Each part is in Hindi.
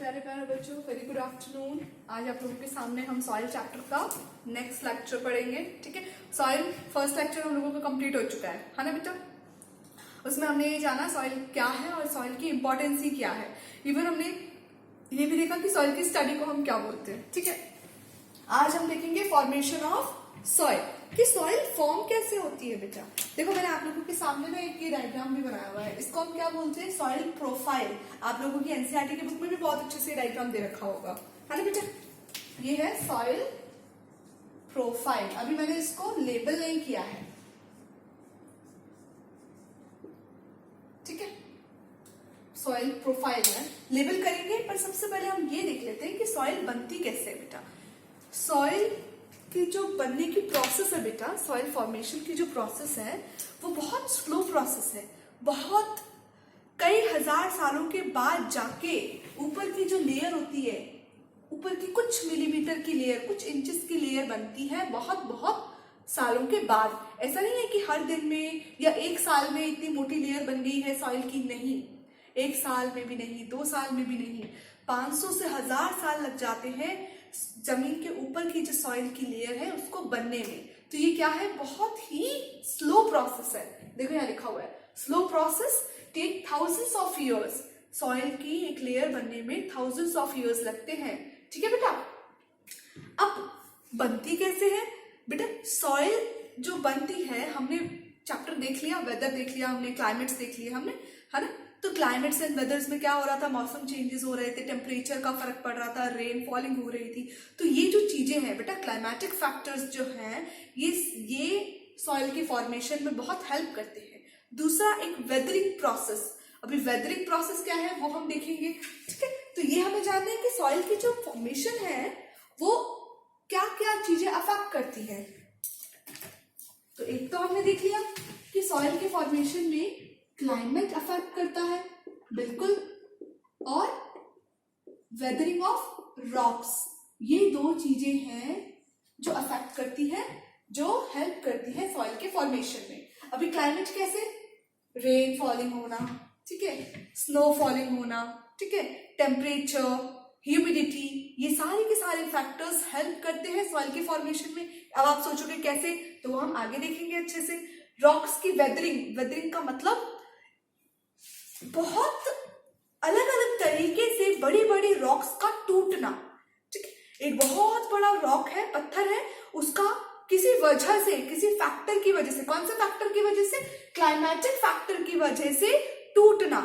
प्यारे प्यारे बच्चों, वेरी गुड आफ्टरनून। आज आप लोगों के सामने हम सॉइल चैप्टर का नेक्स्ट लेक्चर पढ़ेंगे। ठीक है, सॉइल फर्स्ट लेक्चर हम लोगों का कंप्लीट हो चुका है ना बेटा। उसमें हमने ये जाना सॉइल क्या है और सॉइल की इंपॉर्टेंस ही क्या है। इवन हमने ये भी देखा कि सॉइल की स्टडी को हम क्या बोलते हैं। ठीक है, आज हम देखेंगे फॉर्मेशन ऑफ सॉइल, कि सॉइल फॉर्म कैसे होती है बेटा। देखो मैंने आप लोगों के सामने ना एक ये डायग्राम भी बनाया हुआ है, इसको हम क्या बोलते हैं, सॉइल प्रोफाइल। आप लोगों की एनसीईआरटी की बुक में भी बहुत अच्छे से डायग्राम दे रखा होगा, है ना बेटा। ये है सॉइल प्रोफाइल। अभी मैंने इसको लेबल नहीं किया है, ठीक है। सॉइल प्रोफाइल है, लेबल करेंगे, पर सबसे पहले हम ये देख लेते हैं कि सॉइल बनती कैसे है बेटा। सॉइल की जो बनने की प्रोसेस है बेटा, सॉइल फॉर्मेशन की जो प्रोसेस है वो बहुत स्लो प्रोसेस है। बहुत कई हजार सालों के बाद जाके ऊपर की जो लेयर होती है, ऊपर की कुछ मिलीमीटर की लेयर, कुछ इंचेस की लेयर बनती है बहुत बहुत सालों के बाद। ऐसा नहीं है कि हर दिन में या एक साल में इतनी मोटी लेयर बन गई है सॉइल की, नहीं। एक साल में भी नहीं, 2 साल में भी नहीं, 500 से 1000 साल लग जाते हैं जमीन के ऊपर की जो सॉइल की लेयर है उसको बनने में। तो ये क्या है, बहुत ही स्लो प्रोसेस है। देखो यहाँ लिखा हुआ है, slow process take thousands of years. Soil की एक लेयर बनने में थाउजेंड्स ऑफ इयर्स लगते हैं। ठीक है बेटा। अब बनती कैसे है बेटा सॉइल जो बनती है, हमने चैप्टर देख लिया, वेदर देख लिया हमने, क्लाइमेट्स देख लिया हमने, है ना। तो क्लाइमेट्स एंड वेदर्स में क्या हो रहा था, मौसम चेंजेस हो रहे थे, टेम्परेचर का फर्क पड़ रहा था, रेन फॉलिंग हो रही थी। तो ये जो चीजें हैं बेटा, क्लाइमेटिक फैक्टर्स जो हैं, ये सॉइल की फॉर्मेशन में बहुत हेल्प करते हैं। दूसरा एक वेदरिंग प्रोसेस। अभी वेदरिंग प्रोसेस क्या है वो हम देखेंगे, ठीक है। तो ये हमें जानना है कि सॉइल की जो फॉर्मेशन है वो क्या क्या चीजें अफेक्ट करती है। तो एक तो हमने देख लिया कि सॉइल के फॉर्मेशन में क्लाइमेट अफेक्ट करता है, बिल्कुल, और वेदरिंग ऑफ रॉक्स, ये 2 चीजें हैं जो अफेक्ट करती है, जो हेल्प करती है सॉइल के फॉर्मेशन में। अभी क्लाइमेट कैसे, रेन फॉलिंग होना, ठीक है, स्नो फॉलिंग होना, ठीक है, टेम्परेचर, ह्यूमिडिटी, ये सारे के सारे फैक्टर्स हेल्प करते हैं सॉइल के फॉर्मेशन में। अब आप सोचोगे कैसे, तो हम आगे देखेंगे अच्छे से। रॉक्स की वेदरिंग, वेदरिंग का मतलब बहुत अलग अलग तरीके से बड़ी बड़ी रॉक्स का टूटना, ठीक है। एक बहुत बड़ा रॉक है, पत्थर है, उसका किसी वजह से, किसी फैक्टर की वजह से, कौन से फैक्टर की वजह से, क्लाइमेटिक फैक्टर की वजह से टूटना।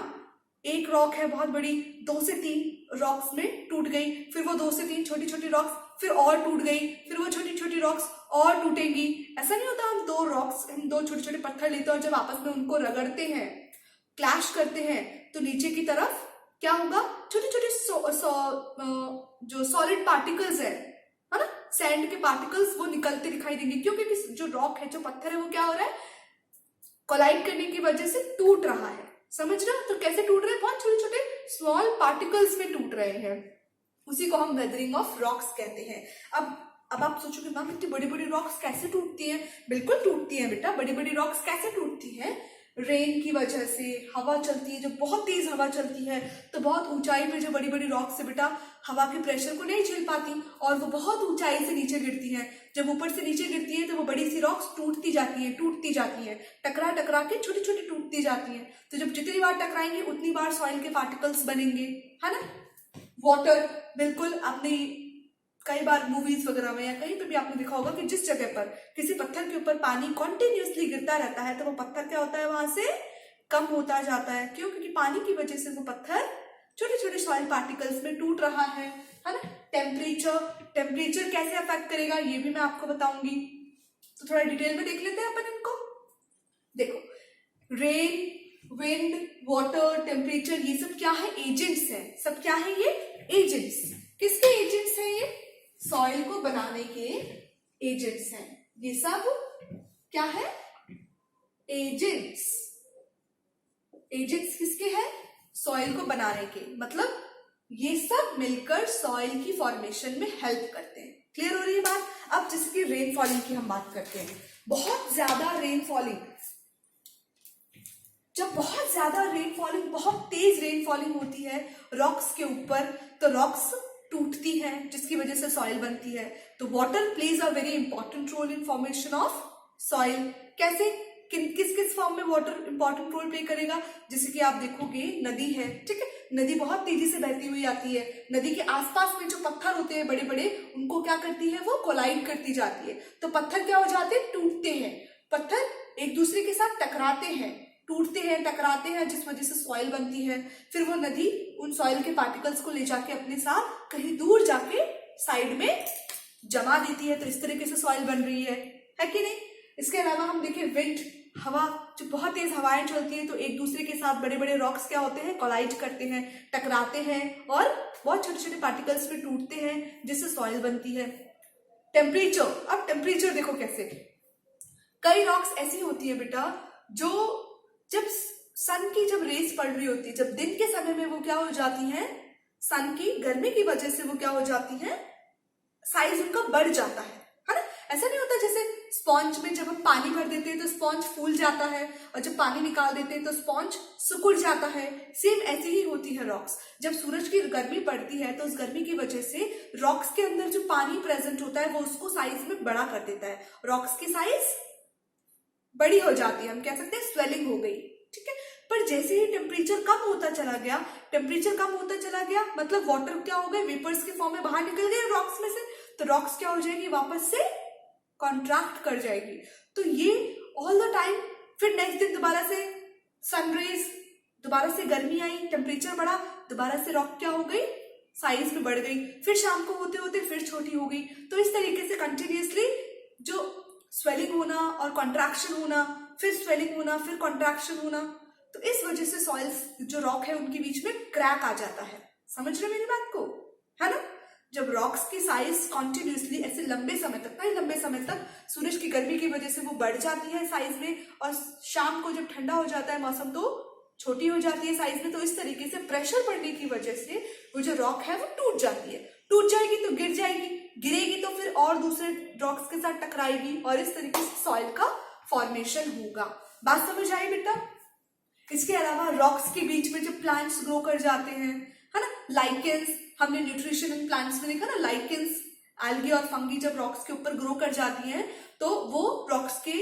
एक रॉक है बहुत बड़ी, 2 से 3 रॉक्स में टूट गई, फिर वो 2 से 3 छोटी छोटी रॉक्स फिर और टूट गई, फिर वो छोटी छोटी रॉक्स और टूटेंगी। ऐसा नहीं होता, हम 2 छोटे छोटे पत्थर लेते हैं और जब आपस में उनको रगड़ते हैं, क्लैश करते हैं, तो नीचे की तरफ क्या होगा, छोटे छोटे जो सॉलिड पार्टिकल्स है ना, सैंड के पार्टिकल्स, वो निकलते दिखाई देंगे। क्योंकि जो रॉक है, जो पत्थर है, वो क्या हो रहा है, कोलाइड करने की वजह से टूट रहा है। समझ रहे हो, तो कैसे टूट रहे हैं, बहुत छोटे छोटे स्मॉल पार्टिकल्स में टूट रहे हैं। उसी को हम वेदरिंग ऑफ रॉक्स कहते हैं। अब आप सोचोगे मैम इतनी बड़ी बड़ी रॉक्स कैसे टूटती हैं। बिल्कुल टूटती हैं बेटा। बड़ी बड़ी रॉक्स कैसे टूटती हैं, रेन की वजह से, हवा चलती है, जो बहुत तेज हवा चलती है, तो बहुत ऊंचाई पे जो बड़ी बड़ी रॉक्स है बेटा, हवा के प्रेशर को नहीं झेल पाती और वो बहुत ऊंचाई से नीचे गिरती हैं। जब ऊपर से नीचे गिरती है तो वो बड़ी सी रॉक्स टूटती जाती हैं, टकरा टकरा के छोटी छोटी टूटती जाती हैं। तो जब जितनी बार टकराएंगे उतनी बार सॉइल के पार्टिकल्स बनेंगे, है ना। वाटर, बिल्कुल, आपने कई बार मूवीज वगैरह में या कहीं पे भी आपने देखा होगा कि जिस जगह पर किसी पत्थर के ऊपर पानी कॉन्टिन्यूसली गिरता रहता है तो वो पत्थर क्या होता है, वहां से कम होता जाता है। क्यों, क्योंकि पानी की वजह से वो पत्थर छोटे छोटे सॉइल पार्टिकल्स में टूट रहा है ना। टेम्परेचर कैसे अफेक्ट करेगा ये भी मैं आपको बताऊंगी, तो थोड़ा डिटेल में देख लेते हैं अपन इनको। देखो, रेन, विंड, वाटर, टेम्परेचर, ये सब क्या है, एजेंट्स है। सब क्या है, ये एजेंट्स। किसके एजेंट्स है, ये सॉइल को बनाने के एजेंट्स हैं। ये सब क्या है, एजेंट्स। एजेंट्स किसके हैं, सॉइल को बनाने के, मतलब ये सब मिलकर सॉइल की फॉर्मेशन में हेल्प करते हैं। क्लियर हो रही है बात। अब जैसे कि रेन फॉलिंग की हम बात करते हैं, बहुत ज्यादा रेन फॉलिंग, जब बहुत ज्यादा रेनफॉलिंग, बहुत तेज रेनफॉलिंग होती है रॉक्स के ऊपर, तो रॉक्स टूटती है जिसकी वजह से सॉइल बनती है। तो water plays a very important role in formation of soil. कैसे, किस किस फॉर्म में वाटर इंपॉर्टेंट रोल प्ले करेगा? जैसे कि आप देखोगे नदी है, ठीक है, नदी बहुत तेजी से बहती हुई आती है, नदी के आसपास में जो पत्थर होते हैं बड़े बड़े, उनको क्या करती है, वो कोलाइड करती जाती है। तो पत्थर क्या हो जाते हैं, टूटते हैं, पत्थर एक दूसरे के साथ टकराते हैं, टूटते हैं, टकराते हैं, जिस वजह से सॉइल बनती है। फिर वो नदी उन सॉइल के पार्टिकल्स को ले जाके अपने साथ कहीं दूर जाके साइड में जमा देती है। तो इस तरीके से सॉइल बन रही है कि नहीं? इसके अलावा हम देखें विंड, हवा, जो बहुत तेज हवाएं चलती है तो एक दूसरे के साथ बड़े बड़े रॉक्स क्या होते हैं, कोलाइड करते हैं, टकराते हैं और बहुत छोटे छोटे पार्टिकल्स में टूटते हैं, जिससे सॉइल बनती है। टेम्परेचर, अब टेम्परेचर देखो कैसे, कई रॉक्स ऐसी होती है बेटा जो जब सन की जब रेस पड़ रही होती है, जब दिन के समय में वो क्या हो जाती हैं, सन की गर्मी की वजह से वो क्या हो जाती हैं, साइज उनका बढ़ जाता है ना? ऐसा नहीं होता जैसे स्पॉन्ज में जब हम पानी भर देते हैं तो स्पॉन्ज फूल जाता है और जब पानी निकाल देते हैं तो स्पॉन्ज सिकुड़ जाता है। सेम ऐसी ही होती है रॉक्स। जब सूरज की गर्मी पड़ती है तो उस गर्मी की वजह से रॉक्स के अंदर जो पानी प्रेजेंट होता है वो उसको साइज में बड़ा कर देता है, रॉक्स की साइज बड़ी हो जाती है, हम कह सकते हैं स्वेलिंग हो गई, ठीक है। पर जैसे ही टेम्परेचर कम होता चला गया, टेम्परेचर कम होता चला गया, मतलब वाटर क्या हो गए, वेपर्स के फॉर्म में बाहर निकल गए रॉक्स में से, तो रॉक्स क्या हो जाएगी, वापस से कॉन्ट्रैक्ट कर जाएगी। तो ये ऑल द टाइम, फिर नेक्स्ट दिन दोबारा से सनरेज, दोबारा से गर्मी आई, टेम्परेचर बढ़ा, दोबारा से रॉक क्या हो गई, साइज में बढ़ गई, फिर शाम को होते होते फिर छोटी हो गई। तो इस तरीके से कंटिन्यूअसली जो स्वेलिंग होना और कॉन्ट्रैक्शन होना, फिर स्वेलिंग होना, फिर कॉन्ट्रैक्शन होना, तो इस वजह से सॉइल्स जो रॉक है उनके बीच में क्रैक आ जाता है। समझ रहे मेरी बात को, है ना? जब रॉक्स की साइज कॉन्टिन्यूसली ऐसे लंबे समय तक, कई लंबे समय तक सूरज की गर्मी की वजह से वो बढ़ जाती है साइज में, और शाम को जब ठंडा हो जाता है मौसम तो छोटी हो जाती है साइज में। तो इस तरीके से प्रेशर पड़ने की वजह से वो जो रॉक है वो टूट जाती है, टूट जाएगी तो गिर जाएगी, गिरेगी तो फिर और दूसरे रॉक्स के साथ टकराएगी, और इस तरीके से सॉइल का फॉर्मेशन होगा। बात समझ आई बेटा? इसके अलावा रॉक्स के बीच में जब प्लांट्स ग्रो कर जाते हैं, है ना, लाइकेंस, हमने न्यूट्रिशन इन प्लांट्स में देखा ना, लाइकेंस, एल्गी और फंगी जब रॉक्स के ऊपर ग्रो कर जाती हैं तो वो रॉक्स के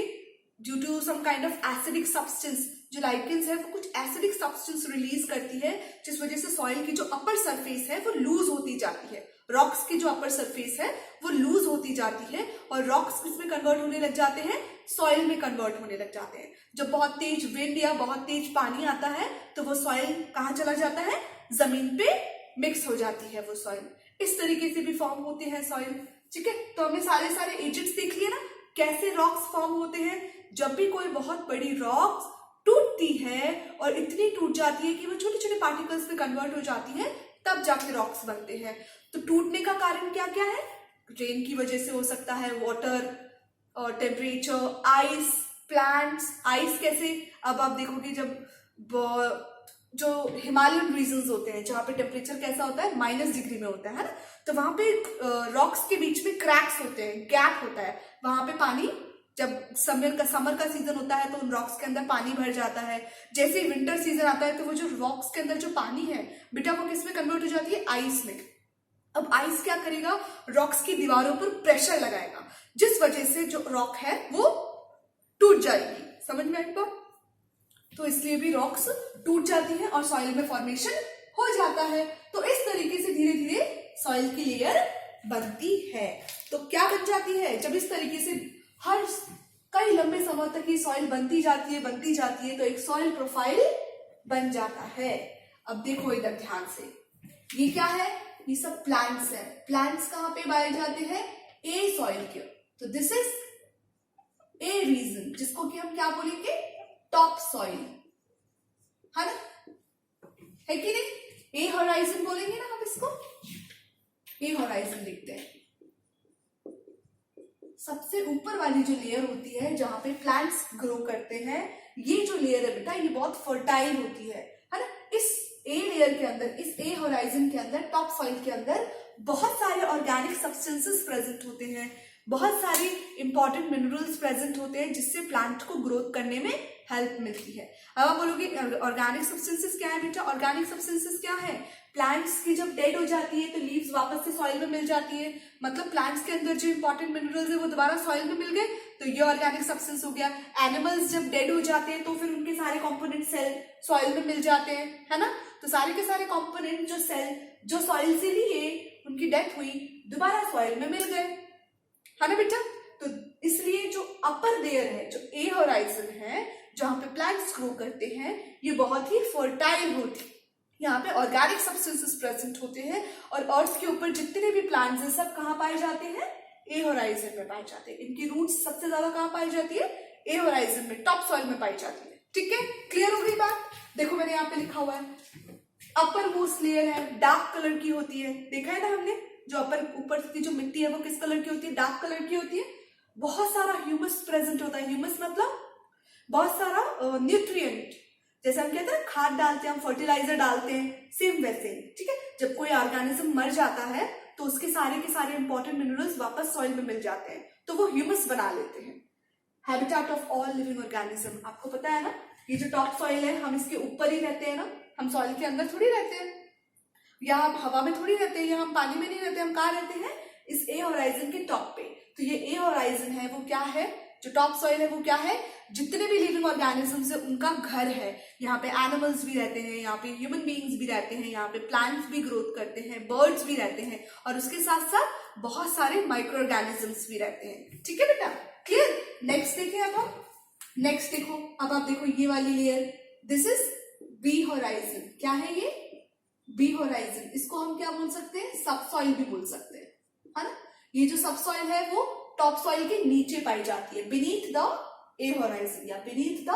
due to some kind of acidic substance, जो लाइकेंस है वो कुछ एसिडिक सब्सटेंस रिलीज करती है, जिस वजह से सॉइल की जो अपर सरफेस है वो लूज होती जाती है। रॉक्स की जो अपर सरफेस है वो लूज होती जाती है और रॉक्स किसमें कन्वर्ट होने लग जाते हैं, सॉइल में कन्वर्ट होने लग जाते हैं। जब बहुत तेज विंड या बहुत तेज पानी आता है तो वो सॉइल कहाँ चला जाता है, जमीन पे मिक्स हो जाती है वो सॉइल। इस तरीके से भी फॉर्म होते हैं सॉइल, ठीक है। तो हमने सारे एजेंट्स देख लिए ना, कैसे रॉक्स फॉर्म होते हैं। जब भी कोई बहुत बड़ी रॉक्स टूटती है और इतनी टूट जाती है कि वो छोटे छोटे पार्टिकल्स में कन्वर्ट हो जाती है, तब जाके रॉक्स बनते हैं। तो टूटने का कारण क्या क्या है? रेन की वजह से हो सकता है, वाटर और टेम्परेचर, आइस, प्लांट्स। आइस कैसे, अब आप देखोगे जब जो हिमालयन रीजन्स होते हैं जहाँ पे टेम्परेचर कैसा होता है, -डिग्री में होता है ना, तो वहां पे रॉक्स के बीच में क्रैक्स होते हैं, गैप होता है, वहां पे पानी, जब समर का सीजन होता है तो उन रॉक्स के अंदर पानी भर जाता है। जैसे ही विंटर सीजन आता है तो वो जो रॉक्स के अंदर जो पानी है बेटा वो किस में कन्वर्ट हो जाती है, आइस में। अब आइस क्या करेगा, रॉक्स की दीवारों पर प्रेशर लगाएगा, जिस वजह से जो रॉक है वो टूट जाएगी। समझ में आई बात? तो इसलिए भी रॉक्स टूट जाती है और सॉइल में फॉर्मेशन हो जाता है। तो इस तरीके से धीरे धीरे सॉइल की लेयर बनती है। तो क्या बन जाती है, जब इस तरीके से हर कई लंबे समय तक ये सॉइल बनती जाती है तो एक सॉइल प्रोफाइल बन जाता है। अब देखो इधर ध्यान से, ये क्या है, ये सब प्लांट्स है। प्लांट्स कहाँ पे पाए जाते हैं, ए सॉइल के। तो दिस इज ए रीजन, जिसको कि हम क्या बोलेंगे, टॉप सॉइल, है ना, है कि नहीं? ए होराइजन बोलेंगे ना हम इसको, ए होराइजन लिखते हैं। सबसे ऊपर वाली जो लेयर होती है जहां पे प्लांट्स ग्रो करते हैं, ये जो लेयर है बेटा ये बहुत फर्टाइल होती है ना। इस ए लेयर के अंदर, इस ए होराइजन के अंदर, टॉप सॉइल के अंदर बहुत सारे ऑर्गेनिक सब्सटेंसेस प्रेजेंट होते हैं, बहुत सारे इंपॉर्टेंट मिनरल्स प्रेजेंट होते हैं जिससे प्लांट को ग्रोथ करने में हेल्प मिलती है। अब आप बोलोगे ऑर्गेनिक सब्सटेंसेस क्या है बेटा? ऑर्गेनिक सब्सटेंसेस क्या है? प्लांट्स की जब डेड हो जाती है तो लीव्स वापस से सॉइल में मिल जाती है, मतलब प्लांट्स के अंदर जो इंपॉर्टेंट मिनरल्स है वो दोबारा सॉइल में मिल गए, तो ये ऑर्गेनिक सब्सटेंस हो गया। एनिमल्स जब डेड हो जाते हैं तो फिर उनके सारे कॉम्पोनेंट सेल सॉइल में मिल जाते हैं, है ना? तो सारे के सारे कॉम्पोनेंट जो सेल जो सॉइल से लिए उनकी डेथ हुई दोबारा सॉइल में मिल गए, है ना बेटा? तो इसलिए जो अपर लेयर है, जो ए होराइजन है, जहां पे प्लांट्स ग्रो करते हैं, ये बहुत ही फर्टाइल होती है। यहाँ पे ऑर्गेनिक सब्सटेंसेस प्रेजेंट होते हैं और अर्थ के ऊपर जितने भी प्लांट्स हैं सब कहाँ पाए जाते हैं? ए होराइजन में पाए जाते हैं। इनकी रूट्स सबसे ज्यादा कहाँ पाई जाती है? ए होराइजन में, टॉप सॉइल में पाई जाती है। ठीक है, क्लियर हो गई बात? देखो मैंने यहाँ पे लिखा हुआ है अपर मोस्ट लेयर है, डार्क कलर की होती है। देखा है ना हमने, जो ऊपर की जो मिट्टी है वो किस कलर की होती है? डार्क कलर की होती है। बहुत सारा ह्यूमस प्रेजेंट होता है। ह्यूमस मतलब बहुत सारा न्यूट्रिएंट, जैसे हम कहते हैं खाद डालते हैं, हम फर्टिलाइजर डालते हैं, सेम वैसे। ठीक है, जब कोई ऑर्गेनिज्म मर जाता है तो उसके सारे के सारे इंपॉर्टेंट मिनरल्स वापस सॉइल में मिल जाते हैं, तो वो ह्यूमस बना लेते हैं। Habitat of all living organism, आपको पता है ना, ये जो टॉप सॉइल है हम इसके ऊपर ही रहते हैं ना, हम सॉइल के अंदर थोड़ी रहते हैं, या हम हवा में थोड़ी रहते हैं, या हम पानी में नहीं रहते, हम कहाँ रहते हैं? इस ए होराइजन के टॉप पे। तो ये ए होराइजन है वो क्या है? जो टॉप सॉइल है वो क्या है? जितने भी लिविंग ऑर्गेनिजम्स है उनका घर है। यहाँ पे एनिमल्स भी रहते हैं, यहाँ पे ह्यूमन बीइंग्स भी रहते हैं, यहाँ पे प्लांट्स भी ग्रोथ करते हैं, बर्ड्स भी रहते हैं, और उसके साथ साथ बहुत सारे माइक्रो ऑर्गेनिजम्स भी रहते हैं। ठीक है बेटा, क्लियर? नेक्स्ट देखें अब हम। नेक्स्ट देखो, अब आप देखो ये वाली layer, this is B horizon. क्या है ये? B horizon. इसको हम क्या बोल सकते हैं? सब सॉइल भी बोल सकते हैं, है ना? ये जो सब सॉइल है वो टॉप सॉइल के नीचे पाई जाती है, बीनीथ द ए होराइजन या बीनीथ द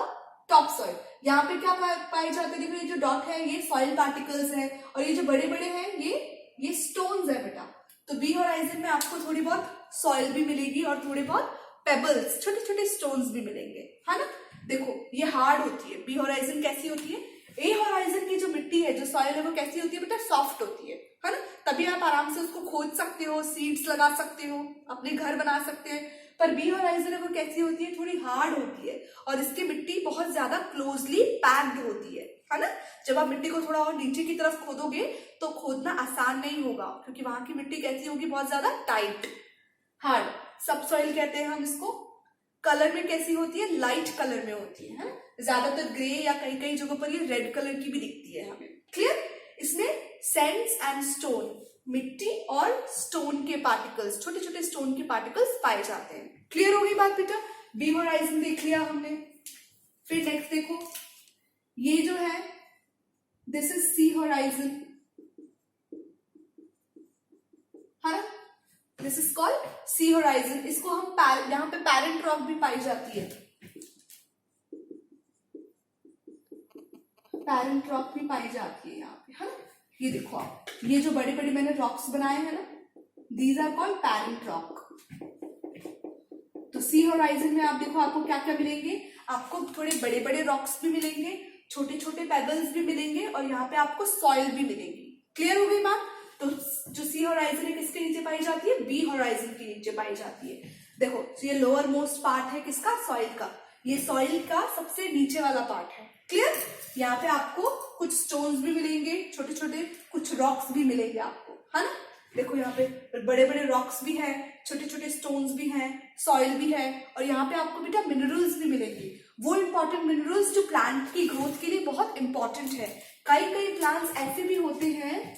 टॉप सॉइल। यहाँ पे क्या पाए जाते हैं? देखो ये जो डॉट है ये सॉइल पार्टिकल्स है, और ये जो बड़े बड़े हैं ये स्टोन्स है बेटा। तो बी होराइजन में आपको थोड़ी बहुत सॉइल भी मिलेगी और थोड़े बहुत पेबल्स, छोटे छोटे स्टोन्स भी मिलेंगे, है ना? देखो ये हार्ड होती है। बी होराइजन कैसी होती है? ए होराइजन की जो मिट्टी है, जो सॉइल है, वो कैसी होती है बेटा? सॉफ्ट होती है ना? तभी आप आराम से उसको खोद सकते हो, सीड्स लगा सकते हो, अपने घर बना सकते हैं। पर बी होराइजन है वो कैसी होती है? थोड़ी हार्ड होती है, और इसकी मिट्टी बहुत ज्यादा क्लोजली पैक्ड होती है ना? जब आप मिट्टी को थोड़ा और नीचे की तरफ खोदोगे तो खोदना आसान नहीं होगा, क्योंकि वहां की मिट्टी कैसी होगी? बहुत ज्यादा टाइट, हार्ड। सब सॉइल कहते हैं हम इसको। कलर में कैसी होती है? लाइट कलर में होती है ना? ज्यादातर ग्रे या कई कई जगहों पर ये रेड कलर की भी दिखती है हमें। क्लियर? इसमें सैंड्स एंड स्टोन, मिट्टी और स्टोन के पार्टिकल्स, छोटे छोटे स्टोन के पार्टिकल्स पाए जाते हैं। क्लियर हो गई बात बेटा? बी होराइजन देख लिया हमने। फिर नेक्स्ट देखो, ये जो है दिस इज सी होराइजन, है ना? This is called C horizon. इसको हम यहाँ पे पैरेंट रॉक भी पाई जाती है, पैरेंट रॉक भी पाई जाती है यहाँ पे, है ना? ये देखो आप, ये जो बड़े बड़े मैंने रॉक्स बनाए हैं ना, these are called parent rock. तो सी होराइजन में आप देखो आपको क्या क्या मिलेंगे? आपको थोड़े बड़े बड़े रॉक्स भी मिलेंगे, छोटे छोटे पेबल्स भी मिलेंगे, और यहाँ पे आपको सॉइल भी मिलेगी। क्लियर हो गई बात? तो जो सी होराइजन है किसके नीचे पाई जाती है? बी होराइजन के नीचे पाई जाती है। देखो ये लोअर मोस्ट पार्ट है किसका? सॉइल का। ये सॉइल का सबसे नीचे वाला पार्ट है। क्लियर? यहाँ पे आपको कुछ स्टोन्स भी मिलेंगे, छोटे छोटे कुछ रॉक्स भी मिलेंगे आपको, है ना? देखो यहाँ पे बड़े बड़े रॉक्स भी हैं, छोटे छोटे स्टोन्स भी हैं, सॉइल भी है, और यहाँ पे आपको बेटा मिनरल्स भी मिलेंगे, वो इंपॉर्टेंट मिनरल्स जो प्लांट की ग्रोथ के लिए बहुत इंपॉर्टेंट है। कई कई प्लांट्स ऐसे भी होते हैं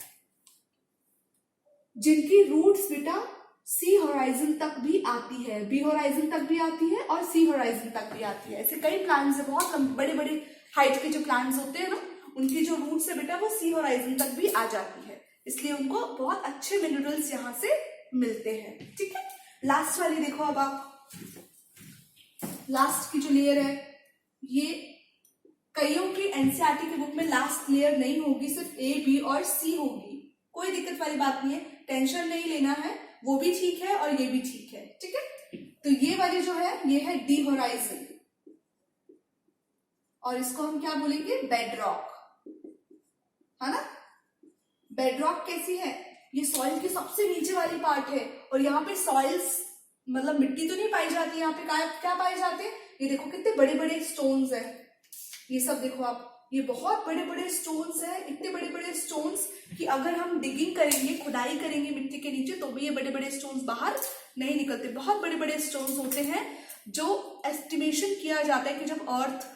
जिनकी रूट्स बेटा सी होराइजन तक भी आती है, बी होराइजन तक भी आती है और सी होराइजन तक भी आती है। ऐसे कई प्लांट्स है, बहुत बड़े बड़े हाइट के जो प्लांट्स होते हैं ना, उनकी जो रूट्स है बेटा वो सी होराइजन तक भी आ जाती है, इसलिए उनको बहुत अच्छे मिनरल्स यहाँ से मिलते हैं। ठीक है, लास्ट वाली देखो अब आप, लास्ट की जो लेयर है ये कईयों की एनसीईआरटी के बुक में लास्ट लेयर नहीं होगी, सिर्फ ए बी और सी होगी। कोई दिक्कत वाली बात नहीं है, टेंशन नहीं लेना है, वो भी ठीक है और ये भी ठीक है। ठीक है, तो ये वाली जो है ये है डी होराइजन, और इसको हम क्या बोलेंगे? बेडरॉक, है ना? बेडरॉक कैसी है? ये सॉइल की सबसे नीचे वाली पार्ट है, और यहाँ पे सॉइल्स मतलब मिट्टी तो नहीं पाई जाती यहाँ पे, क्या पाए जाते हैं, ये देखो कितने बड़े बड़े स्टोन्स हैं, ये सब देखो आप, ये बहुत बड़े बड़े स्टोन्स हैं, इतने बड़े बड़े स्टोन्स कि अगर हम डिगिंग करेंगे, खुदाई करेंगे मिट्टी के नीचे तो भी ये बड़े बड़े स्टोन्स बाहर नहीं निकलते। बहुत बड़े बड़े स्टोन्स होते हैं जो एस्टिमेशन किया जाता है कि जब अर्थ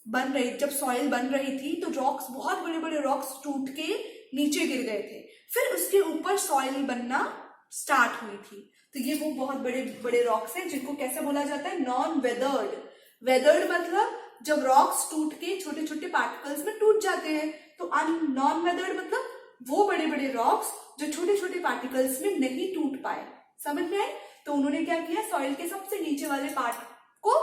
बन रही, जब सॉइल बन रही थी तो रॉक्स, बहुत बड़े बड़े रॉक्स टूट के नीचे गिर गए थे, फिर उसके ऊपर सॉइल बनना स्टार्ट हुई थी। तो ये वो बहुत बड़े बड़े रॉक्स हैं जिनको कैसे बोला जाता है, नॉन वेदर्ड। वेदर्ड मतलब जब रॉक्स टूट के छोटे छोटे पार्टिकल्स में टूट जाते हैं, तो नॉन वेदर्ड मतलब वो बड़े बड़े रॉक्स जो छोटे छोटे पार्टिकल्स में नहीं टूट पाए। समझ में आए? तो उन्होंने क्या किया, सॉइल के सबसे नीचे वाले पार्ट को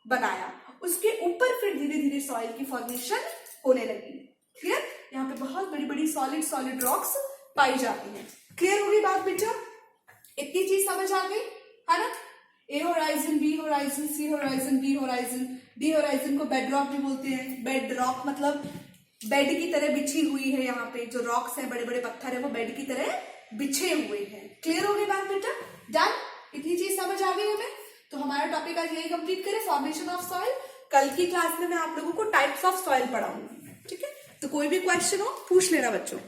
बनाया, उसके ऊपर फिर धीरे धीरे सॉइल की फॉर्मेशन होने लगी। क्लियर? यहाँ पे बहुत बड़ी बड़ी सॉलिड रॉक्स पाई जाती हैं। क्लियर होगी बात बेटा? इतनी चीज समझ आ गई है ना? A horizon, B horizon, C horizon, D horizon. D horizon को बेड रॉक भी बोलते हैं। बेड रॉक मतलब बेड की तरह बिछी हुई है, यहाँ पे जो रॉक्स हैं, बड़े बड़े पत्थर है, वो बेड की तरह बिछे हुए हैं। क्लियर हो गई बात बेटा? डन? इतनी चीज समझ आ गई हमें? तो हमारा टॉपिक आज यही कंप्लीट करें, फॉर्मेशन ऑफ सॉइल। कल की क्लास में मैं आप लोगों को टाइप्स ऑफ सॉइल पढ़ाऊंगी। ठीक है? तो कोई भी क्वेश्चन हो पूछ लेना बच्चों।